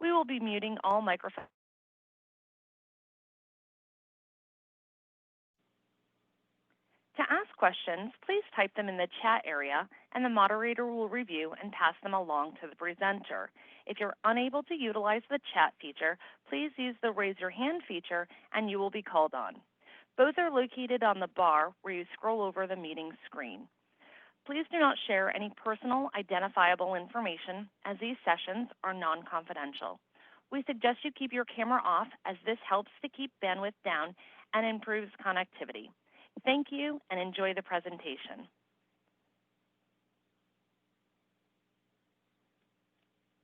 We will be muting all microphones. To ask questions, please type them in the chat area, and the moderator will review and pass them along to the presenter. If you're unable to utilize the chat feature, please use the raise your hand feature and you will be called on. Both are located on the bar where you scroll over the meeting screen. Please do not share any personal identifiable information, as these sessions are non-confidential. We suggest you keep your camera off, as this helps to keep bandwidth down and improves connectivity. Thank you and enjoy the presentation.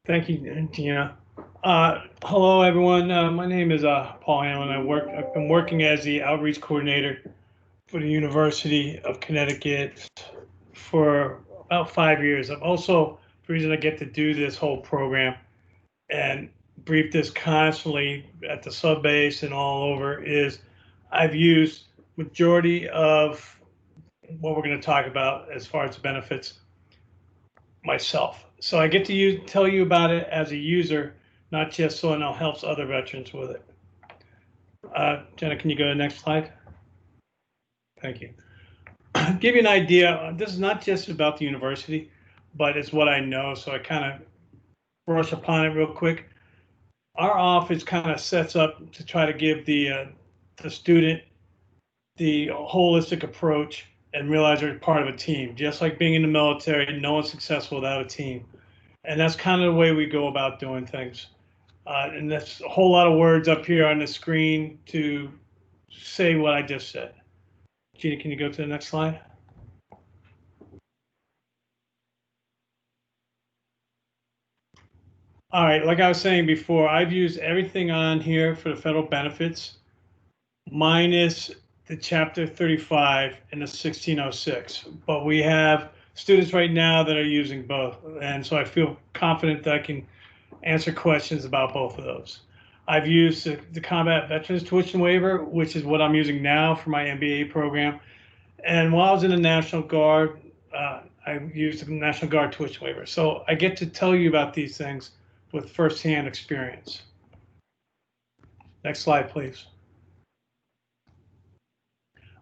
Thank you, Gina. Hello, everyone. My name is Paul Hamlin. I've been working as the outreach coordinator for the University of Connecticut for about 5 years. I'm also, the reason I get to do this whole program and brief this constantly at the sub base and all over is I've used majority of what we're going to talk about as far as the benefits myself. So I get to tell you about it as a user, not just so it helps other veterans with it. Jenna, can you go to the next slide? Thank you. Give you an idea, this is not just about the university, but it's what I know, so I kind of brush upon it real quick. Our office kind of sets up to try to give the student the holistic approach and realize they're part of a team. Just like being in the military, no one's successful without a team. And that's kind of the way we go about doing things. And that's a whole lot of words up here on the screen to say what I just said. Gina, can you go to the next slide? All right, like I was saying before, I've used everything on here for the federal benefits, minus the Chapter 35 and the 1606. But we have students right now that are using both. And so I feel confident that I can answer questions about both of those. I've used the Combat Veterans Tuition Waiver, which is what I'm using now for my MBA program. And while I was in the National Guard, I used the National Guard Tuition Waiver. So I get to tell you about these things with firsthand experience. Next slide, please.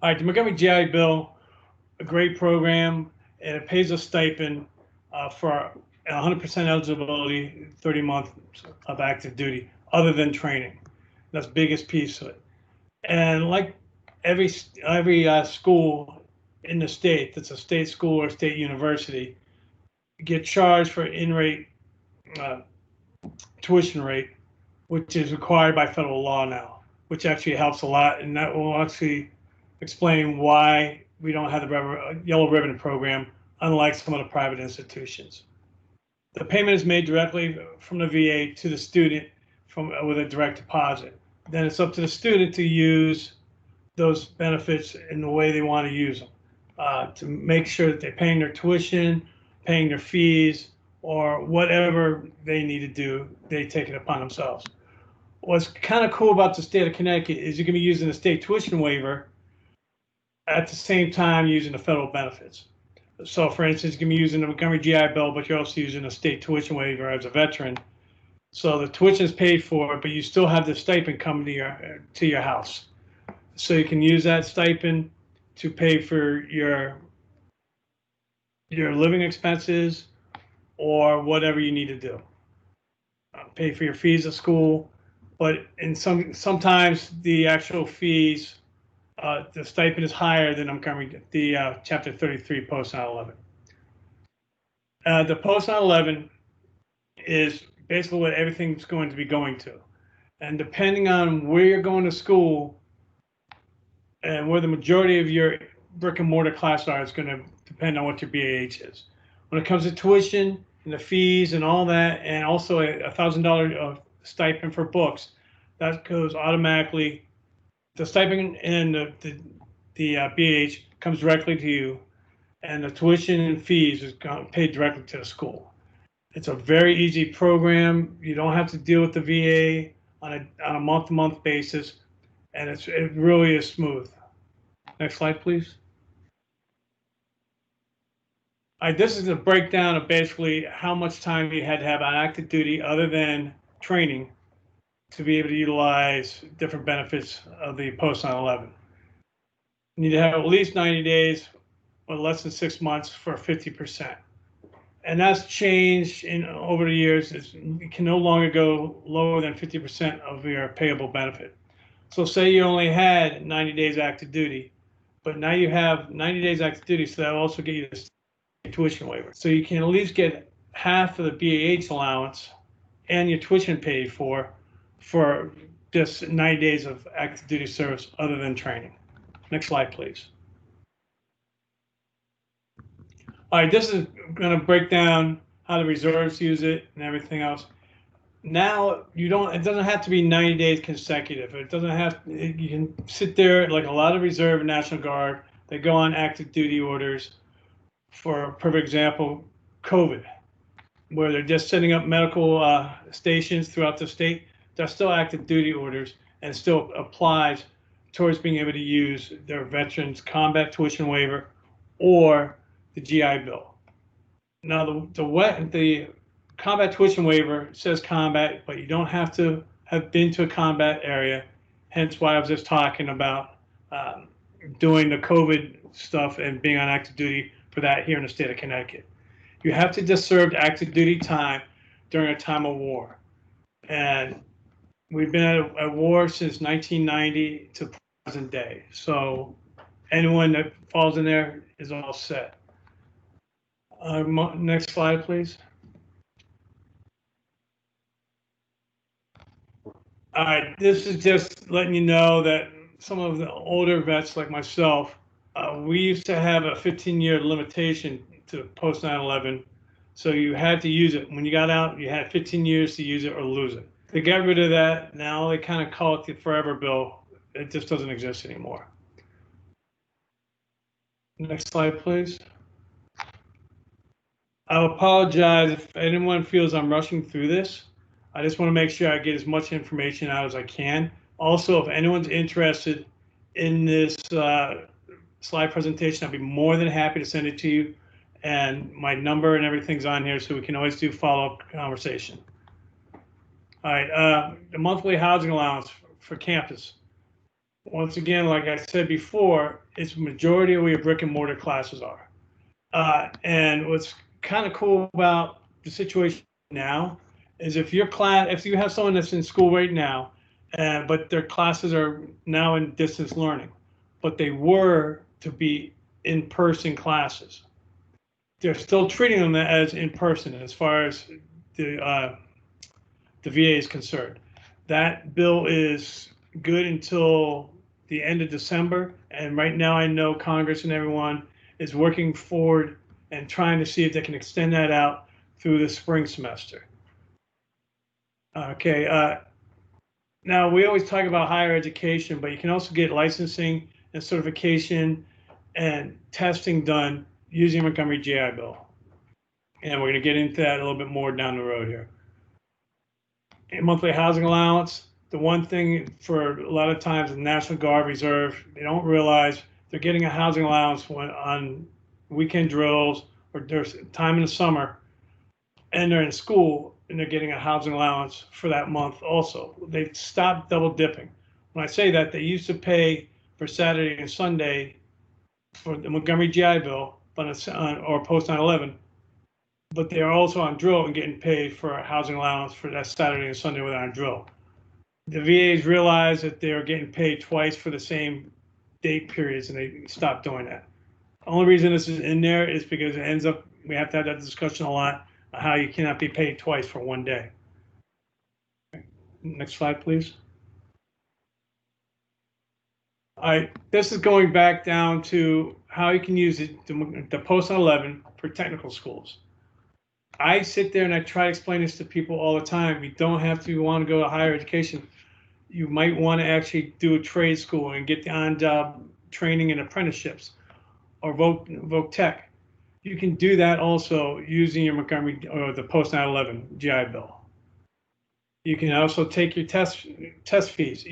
All right, the Montgomery GI Bill, a great program, and it pays a stipend for 100% eligibility, 30 months of active duty, other than training. That's the biggest piece of it. And like every school in the state that's a state school or state university, get charged for in-rate tuition rate, which is required by federal law now, which actually helps a lot, and that will actually explain why we don't have the yellow ribbon program, unlike some of the private institutions. The payment is made directly from the VA to the student with a direct deposit. Then it's up to the student to use those benefits in the way they want to use them, to make sure that they're paying their tuition, paying their fees, or whatever they need to do, they take it upon themselves. What's kind of cool about the state of Connecticut is you can be using the state tuition waiver at the same time using the federal benefits. So for instance, you can be using the Montgomery GI Bill, but you're also using a state tuition waiver as a veteran. So the tuition is paid for, but you still have the stipend coming to your house. So you can use that stipend to pay for your living expenses or whatever you need to do. Pay for your fees at school, but sometimes the actual fees, the stipend is higher than the Chapter 33 post 9/11. The post 9/11 is basically what everything's going to be going to, and depending on where you're going to school and where the majority of your brick and mortar class are, it's going to depend on what your BAH is. When it comes to tuition and the fees and all that, and also a $1,000 stipend for books, that goes automatically. The stipend and the BAH comes directly to you, and the tuition and fees is paid directly to the school. It's a very easy program. You don't have to deal with the VA on a month-to-month basis, and it really is smooth. Next slide, please. This is a breakdown of basically how much time you had to have on active duty other than training to be able to utilize different benefits of the post 9/11. You need to have at least 90 days or less than 6 months for 50%. And that's changed over the years. You can no longer go lower than 50% of your payable benefit. So say you only had 90 days active duty, but now you have 90 days active duty, so that will also get you the tuition waiver. So you can at least get half of the BAH allowance and your tuition paid for just 90 days of active duty service other than training. Next slide, please. All right, this is going to break down how the reserves use it and everything else. Now it doesn't have to be 90 days consecutive. It doesn't have, you can sit there like a lot of reserve and National Guard. They go on active duty orders for a perfect example, COVID, where they're just setting up medical stations throughout the state. They're still active duty orders and still applies towards being able to use their veterans combat tuition waiver or the GI Bill. Now the combat tuition waiver says combat, but you don't have to have been to a combat area. Hence why I was just talking about doing the COVID stuff and being on active duty for that here in the state of Connecticut. You have to just serve active duty time during a time of war. And we've been at war since 1990 to present day. So anyone that falls in there is all set. Next slide, please. All right, this is just letting you know that some of the older vets like myself, we used to have a 15-year limitation to post 9/11. So you had to use it. When you got out, you had 15 years to use it or lose it. They got rid of that. Now they kind of call it the forever bill. It just doesn't exist anymore. Next slide, please. I apologize if anyone feels I'm rushing through this. I just want to make sure I get as much information out as I can. Also, if anyone's interested in this slide presentation, I'd be more than happy to send it to you. And my number and everything's on here, so we can always do follow-up conversation. All right, the monthly housing allowance for campus. Once again, like I said before, it's majority of where your brick and mortar classes are. And what's kind of cool about the situation now is if you have someone that's in school right now, but their classes are now in distance learning, but they were to be in-person classes, they're still treating them as in-person as far as the VA is concerned. That bill is good until the end of December, and right now I know Congress and everyone is working forward and trying to see if they can extend that out through the spring semester. Okay, now we always talk about higher education, but you can also get licensing and certification and testing done using Montgomery GI Bill. And we're going to get into that a little bit more down the road here. And monthly housing allowance, the one thing for a lot of times the National Guard Reserve, they don't realize they're getting a housing allowance on weekend drills or there's time in the summer and they're in school and they're getting a housing allowance for that month also. They've stopped double dipping. When I say that, they used to pay for Saturday and Sunday for the Montgomery GI Bill or post 9/11, but they are also on drill and getting paid for a housing allowance for that Saturday and Sunday when they're on drill. The VAs realized that they were getting paid twice for the same date periods and they stopped doing that. The only reason this is in there is because it ends up, we have to have that discussion a lot, how you cannot be paid twice for one day. Next slide, please. All right, this is going back down to how you can use it, the post 9/11 for technical schools. I sit there and I try to explain this to people all the time. You don't have to want to go to higher education. You might want to actually do a trade school and get the on-job training and apprenticeships or voc tech. You can do that also using your Montgomery or the post 9/11 GI Bill. You can also take your test fees.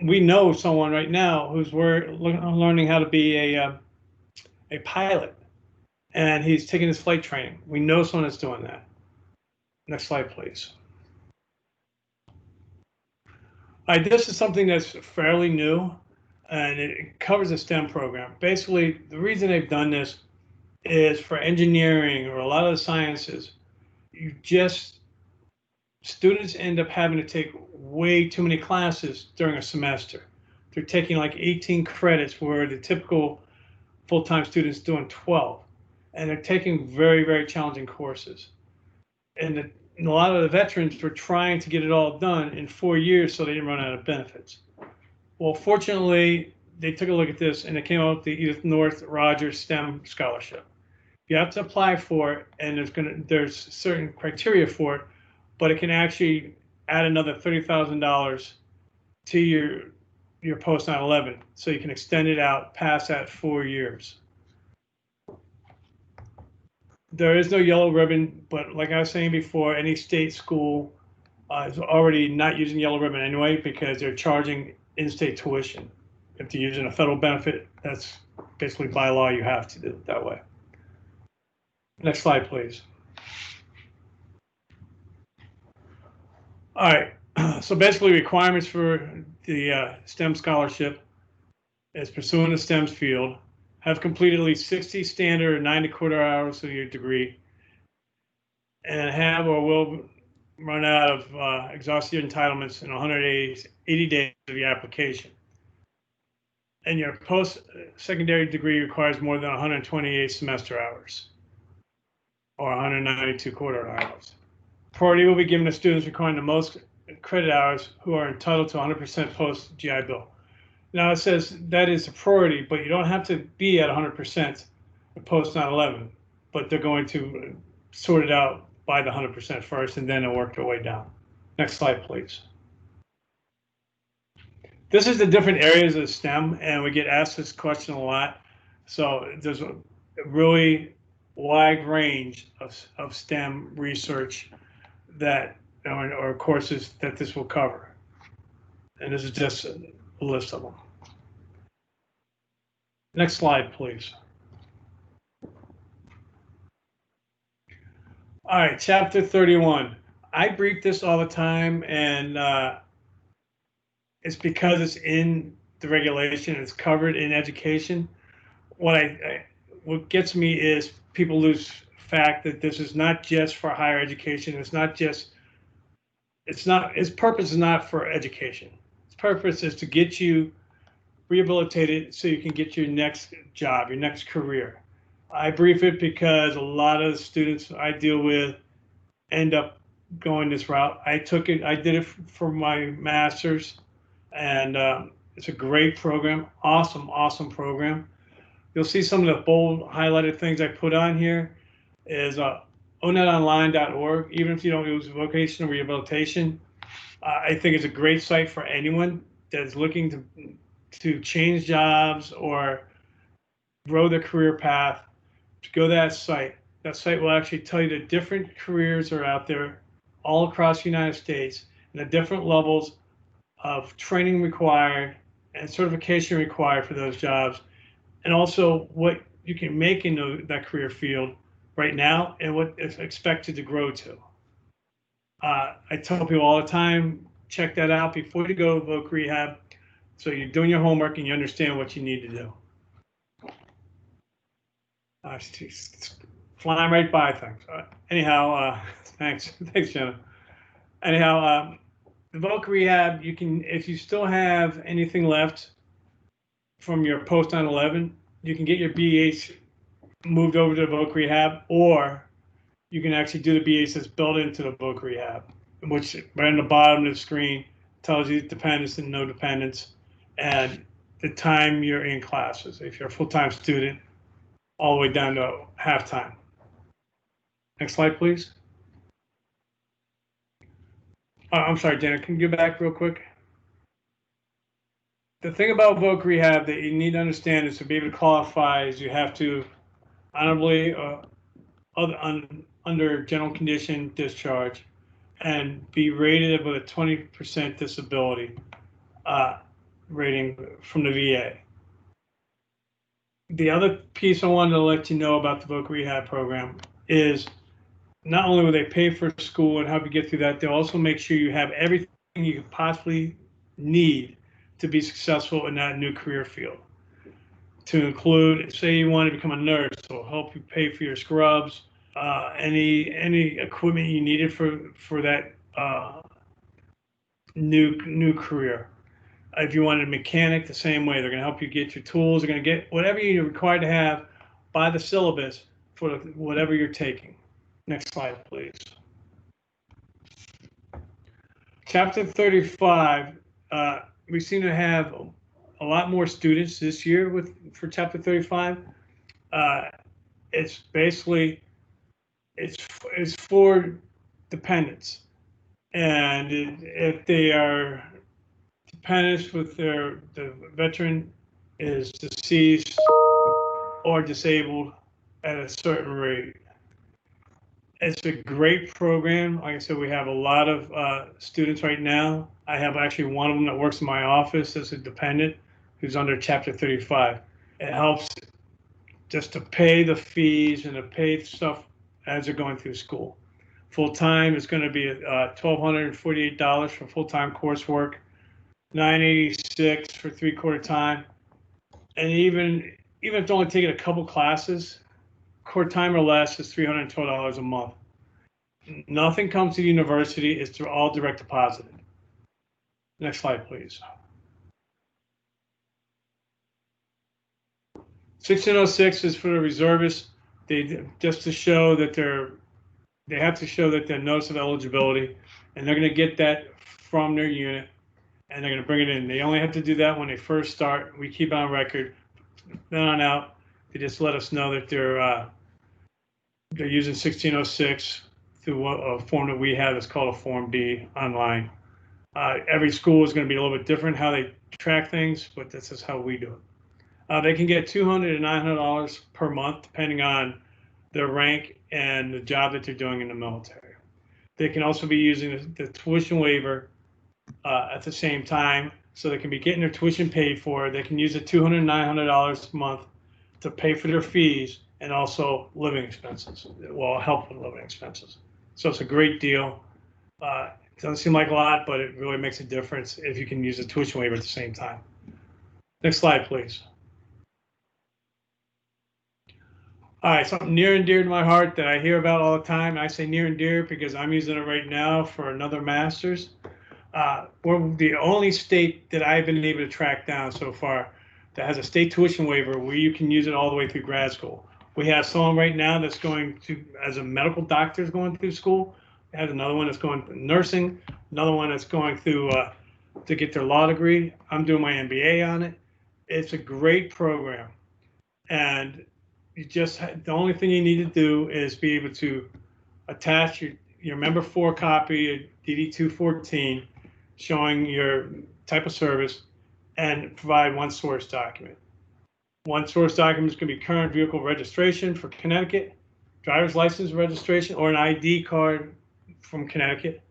We know someone right now who's learning how to be a pilot, and he's taking his flight training. We know someone that's doing that. Next slide, please. This is something that's fairly new, and it covers a STEM program. Basically, the reason they've done this is for engineering or a lot of the sciences, you just students end up having to take way too many classes during a semester. They're taking like 18 credits where the typical full-time student's doing 12. And they're taking very, very challenging courses. And a lot of the veterans were trying to get it all done in 4 years so they didn't run out of benefits. Well, fortunately, they took a look at this and it came out with the Edith North Rogers STEM Scholarship. You have to apply for it, and there's certain criteria for it, but it can actually add another $30,000 to your post 9/11, so you can extend it out past that 4 years. There is no yellow ribbon, but like I was saying before, any state school is already not using yellow ribbon anyway because they're charging in-state tuition. If they're using a federal benefit, that's basically by law you have to do it that way. Next slide, please. All right. So basically, requirements for the STEM scholarship is pursuing the STEMs field, have completed at least 60 standard or 90 quarter hours of your degree, and have or will run out of exhaust your entitlements in 180 days of your application. And your post-secondary degree requires more than 128 semester hours or 192 quarter hours. Priority will be given to students requiring the most credit hours who are entitled to 100% post-GI Bill. Now it says that is a priority, but you don't have to be at 100% post 9/11, but they're going to sort it out by the 100% first, and then they'll work their way down. Next slide, please. This is the different areas of STEM, and we get asked this question a lot. So there's a really wide range of STEM research that or courses that this will cover. And this is just a list of them. Next slide, please. All right, chapter 31. I brief this all the time, and it's because it's in the regulation, it's covered in education. What gets me is people lose fact that this is not just for higher education. Its purpose is not for education. Its purpose is to get you rehabilitated so you can get your next job, your next career. I brief it because a lot of the students I deal with end up going this route. I did it for my master's, and it's a great program, awesome program. You'll see some of the bold highlighted things I put on here is onetonline.org. Even if you don't use vocational rehabilitation, I think it's a great site for anyone that's looking to change jobs or grow their career path. To go to that site. That site will actually tell you the different careers are out there all across the United States and the different levels of training required and certification required for those jobs, and also what you can make in that career field right now and what is expected to grow to. I tell people all the time, check that out before you go to voc rehab, so you're doing your homework and you understand what you need to do. It's flying right by things. Anyhow, thanks, Jenna. Anyhow, the voc rehab, you can, if you still have anything left from your post 9/11, you can get your BH moved over to the voc rehab, or you can actually do the BH that's built into the voc rehab, which right on the bottom of the screen tells you dependents and no dependents and the time you're in classes. If you're a full-time student, all the way down to half-time. Next slide, please. I'm sorry, Dana, can you go back real quick? The thing about voc rehab that you need to understand is to be able to qualify is you have to honorably under general condition discharge and be rated with a 20% disability rating from the VA. The other piece I wanted to let you know about the voc rehab program is not only will they pay for school and help you get through that, they'll also make sure you have everything you could possibly need to be successful in that new career field. To include, say you want to become a nurse, so help you pay for your scrubs, any equipment you needed for that new career. If you wanted a mechanic, the same way. They're going to help you get your tools. They're going to get whatever you're required to have by the syllabus for whatever you're taking. Next slide, please. Chapter 35, we seem to have a lot more students this year for Chapter 35. It's basically, it's for dependents. And if they are dependents with the veteran is deceased or disabled at a certain rate. It's a great program. Like I said, we have a lot of students right now. I have actually one of them that works in my office as a dependent who's under Chapter 35. It helps just to pay the fees and to pay stuff as they're going through school. Full-time is going to be $1,248 for full-time coursework, $986 for three-quarter time, and even if it's only taking a couple classes, quarter time or less is $312 a month. Nothing comes to the university; it's all direct deposited. Next slide, please. 1606 is for the reservists. They just to show that they have to show that they're notice of eligibility, and they're going to get that from their unit. And they're going to bring it in. They only have to do that when they first start. We keep it on record. Then on out, they just let us know that they're using 1606 through a form that we have. It's called a Form D online. Every school is going to be a little bit different how they track things, but this is how we do it. They can get $200 to $900 per month, depending on their rank and the job that they're doing in the military. They can also be using the tuition waiver at the same time, so they can be getting their tuition paid for. They can use the $200, $900 a month to pay for their fees and also living expenses. Well, help with living expenses. So it's a great deal. It doesn't seem like a lot, but it really makes a difference if you can use a tuition waiver at the same time. Next slide, please. All right, something near and dear to my heart that I hear about all the time. I say near and dear because I'm using it right now for another master's. We're the only state that I've been able to track down so far that has a state tuition waiver where you can use it all the way through grad school. We have someone right now that's going to, as a medical doctor, is going through school. We have another one that's going to nursing, another one that's going through to get their law degree. I'm doing my MBA on it. It's a great program. And you just, the only thing you need to do is be able to attach your member 4 copy, DD-214, showing your type of service, and provide one source document. One source document is going to be current vehicle registration for Connecticut, driver's license registration, or an ID card from Connecticut,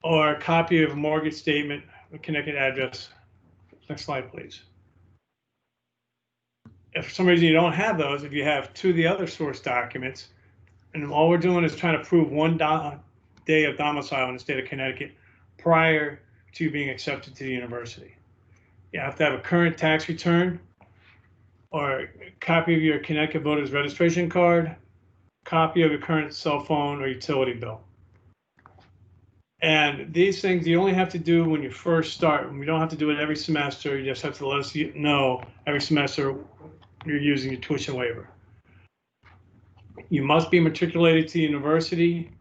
or a copy of a mortgage statement, a Connecticut address. Next slide, please. If for some reason you don't have those, if you have 2 of the other source documents, and all we're doing is trying to prove 1 day of domicile in the state of Connecticut prior to being accepted to the university. You have to have a current tax return or a copy of your Connecticut voter's registration card, copy of your current cell phone or utility bill. And these things you only have to do when you first start. We don't have to do it every semester. You just have to let us know every semester you're using your tuition waiver. You must be matriculated to the university,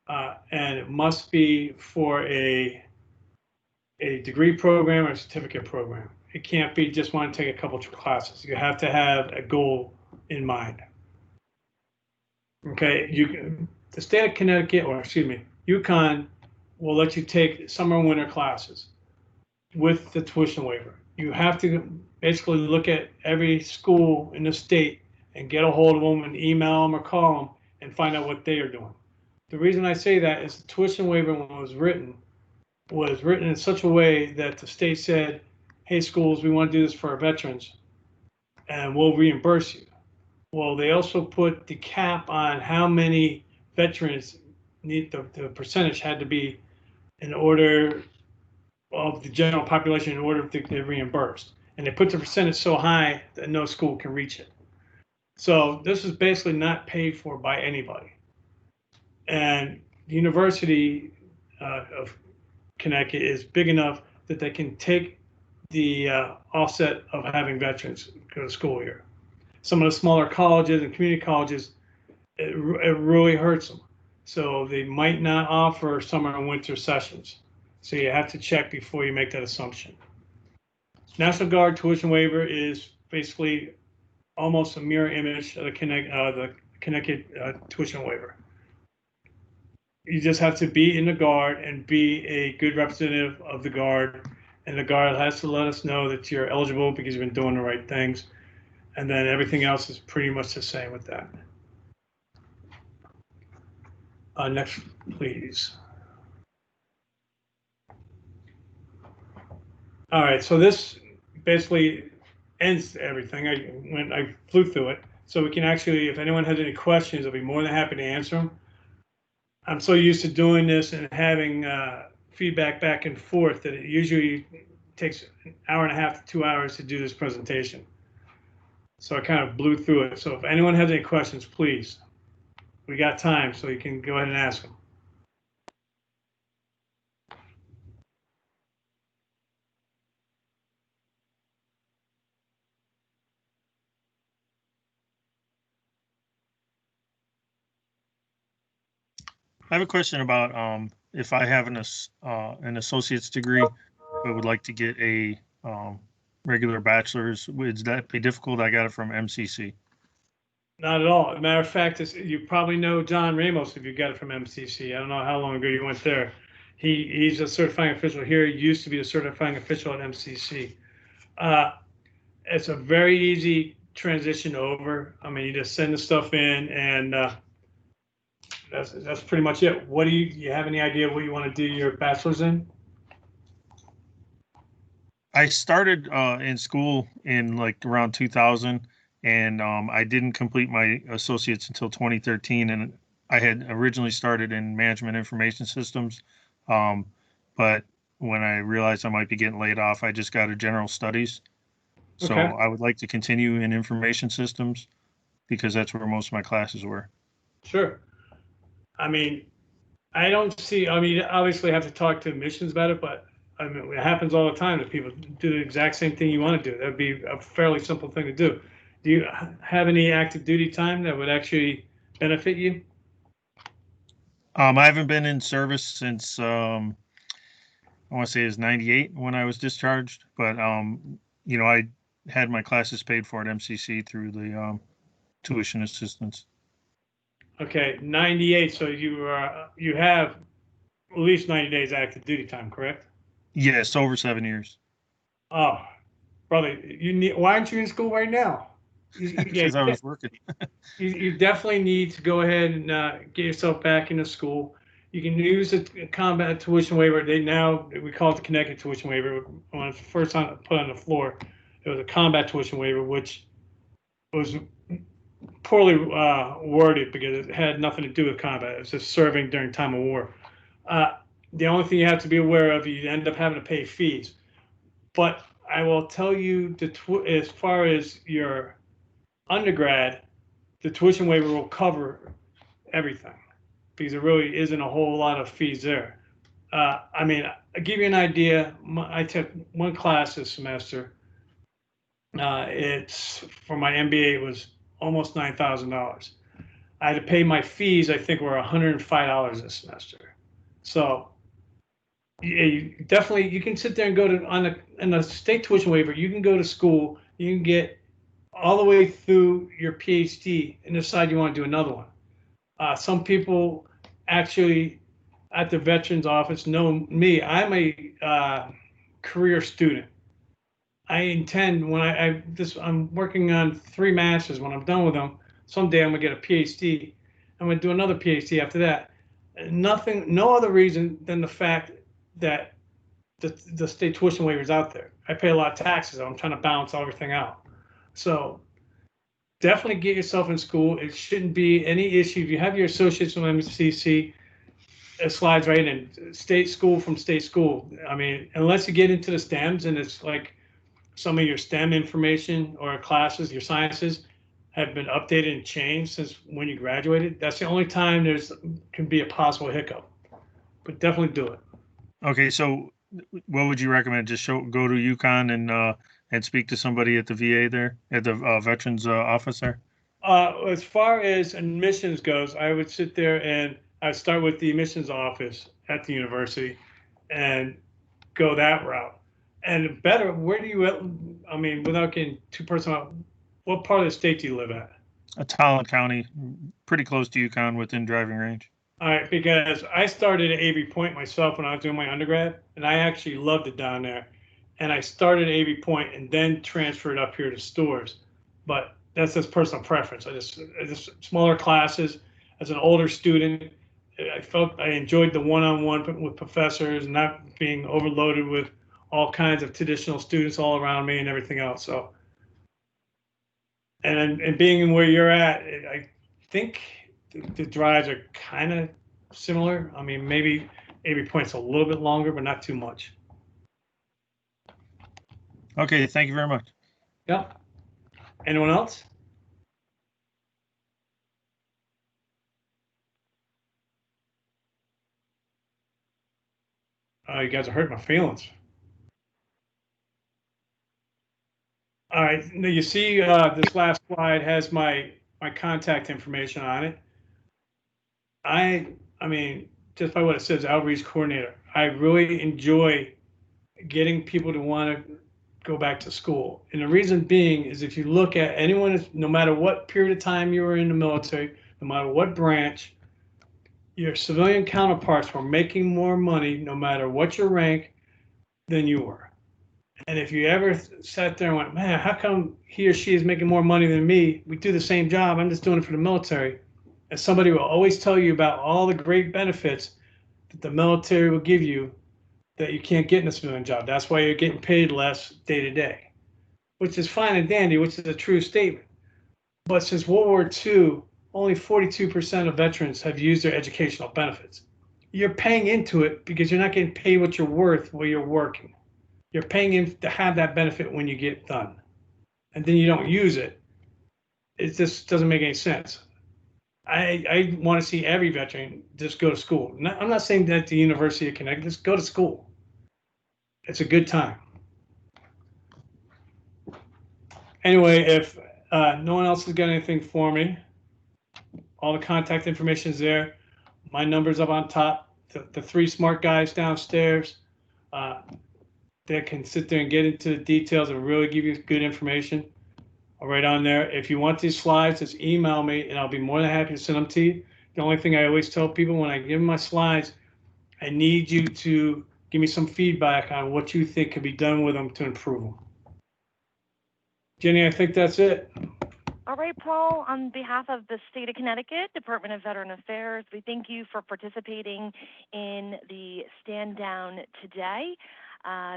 and it must be for a degree program or a certificate program. It can't be just want to take a couple of classes. You have to have a goal in mind. Okay, the state of Connecticut, or excuse me, UConn will let you take summer and winter classes with the tuition waiver. You have to basically look at every school in the state and get a hold of them and email them or call them and find out what they are doing. The reason I say that is the tuition waiver, when it was written in such a way that the state said, hey, schools, we want to do this for our veterans, and we'll reimburse you. Well, they also put the cap on how many veterans need the percentage had to be in order of the general population in order to get reimbursed. And they put the percentage so high that no school can reach it. So this is basically not paid for by anybody. And the University of Connecticut is big enough that they can take the offset of having veterans go to school here. Some of the smaller colleges and community colleges, it really hurts them. So they might not offer summer and winter sessions. So you have to check before you make that assumption. National Guard tuition waiver is basically almost a mirror image of the Connecticut tuition waiver. You just have to be in the Guard and be a good representative of the Guard. And the Guard has to let us know that you're eligible because you've been doing the right things. And then everything else is pretty much the same with that. Next, please. All right, so this basically ends everything. I flew through it, so we can actually, if anyone has any questions, I'll be more than happy to answer them. I'm so used to doing this and having feedback back and forth that it usually takes an hour and a half to 2 hours to do this presentation. So I kind of blew through it. So if anyone has any questions, please, we got time, so you can go ahead and ask them. I have a question about if I have an associate's degree, but would like to get a regular bachelor's. Would that be difficult? I got it from MCC. Not at all. As a matter of fact, you probably know John Ramos if you got it from MCC. I don't know how long ago you went there. He's a certifying official here. He used to be a certifying official at MCC. It's a very easy transition over. I mean, you just send the stuff in, and that's pretty much it. What do you have any idea what you want to do your bachelor's in? I started in school in like around 2000, and I didn't complete my associates until 2013. And I had originally started in management information systems, but when I realized I might be getting laid off, I just got a general studies. So Okay. I would like to continue in information systems because that's where most of my classes were. Sure. I mean, I don't see, I mean, you obviously have to talk to admissions about it, but I mean, it happens all the time that people do the exact same thing you want to do. That'd be a fairly simple thing to do. Do you have any active duty time that would actually benefit you? I haven't been in service since I want to say it's 98 when I was discharged, but you know, I had my classes paid for at MCC through the tuition assistance. Okay, 98. So you have at least 90 days active duty time, correct? Yes, over 7 years. Oh, brother, why aren't you in school right now? Because I was working. You definitely need to go ahead and get yourself back into school. You can use the combat tuition waiver. We call it the Connecticut tuition waiver. When it was first put on the floor, it was a combat tuition waiver, which was poorly worded because it had nothing to do with combat. It was just serving during time of war. The only thing you have to be aware of, you end up having to pay fees. But I will tell you, as far as your undergrad, the tuition waiver will cover everything because there really isn't a whole lot of fees there. I mean, I'll give you an idea. I took one class this semester. It's for my MBA, it was almost $9,000. I had to pay my fees, I think were $105 this semester. So you definitely, you can sit there and go to, on the state tuition waiver, you can go to school, you can get all the way through your PhD and decide you want to do another one. Some people actually at the Veterans Office know me. I'm a career student. I intend when I'm working on 3 masters. When I'm done with them, someday I'm gonna get a PhD. I'm gonna do another PhD after that. No other reason than the fact that the state tuition waiver is out there. I pay a lot of taxes. I'm trying to balance everything out. So definitely get yourself in school. It shouldn't be any issue. If you have your associates from MCC, it slides right in. State school from state school. I mean, unless you get into the STEMs and it's like some of your STEM information or classes, your sciences have been updated and changed since when you graduated. That's the only time there's can be a possible hiccup. But definitely do it. Okay, so what would you recommend? Just go to UConn and speak to somebody at the VA there, at the Veterans Office there? As far as admissions goes, I would sit there and I'd start with the admissions office at the university and go that route. And better, where do you, I mean, without getting too personal, what part of the state do you live at? Talent County, pretty close to UConn, within driving range. All right, because I started at Avery Point myself when I was doing my undergrad, and I actually loved it down there. And I started at Avery Point and then transferred up here to Stores. But that's just personal preference. I just smaller classes. As an older student, I felt I enjoyed the one-on-one with professors, not being overloaded with all kinds of traditional students all around me and everything else. So, and being where you're at, I think the drives are kind of similar. I mean, maybe Avery Point's a little bit longer, but not too much. Okay, thank you very much. Yep. Anyone else? You guys are hurting my feelings. All right, now you see this last slide has my contact information on it. I mean, just by what it says, outreach coordinator. I really enjoy getting people to want to go back to school. And the reason being is if you look at anyone, no matter what period of time you were in the military, no matter what branch, your civilian counterparts were making more money, no matter what your rank, than you were. And if you ever sat there and went, man, how come he or she is making more money than me? We do the same job. I'm just doing it for the military. And somebody will always tell you about all the great benefits that the military will give you that you can't get in a civilian job. That's why you're getting paid less day to day, which is fine and dandy, which is a true statement. But since World War II, only 42% of veterans have used their educational benefits. You're paying into it because you're not getting paid what you're worth while you're working. You're paying in to have that benefit when you get done. And then you don't use it. It just doesn't make any sense. I want to see every veteran just go to school. I'm not saying that the University of Connecticut, just go to school. It's a good time. Anyway, if no one else has got anything for me, all the contact information is there. My number's up on top. The three smart guys downstairs that can sit there and get into the details and really give you good information are right on there. If you want these slides, just email me and I'll be more than happy to send them to you. The only thing I always tell people when I give them my slides, I need you to give me some feedback on what you think could be done with them to improve them. Jenny, I think that's it. All right, Paul, on behalf of the state of Connecticut, Department of Veteran Affairs, we thank you for participating in the stand down today.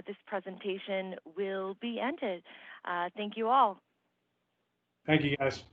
This presentation will be ended. Thank you all. Thank you, guys.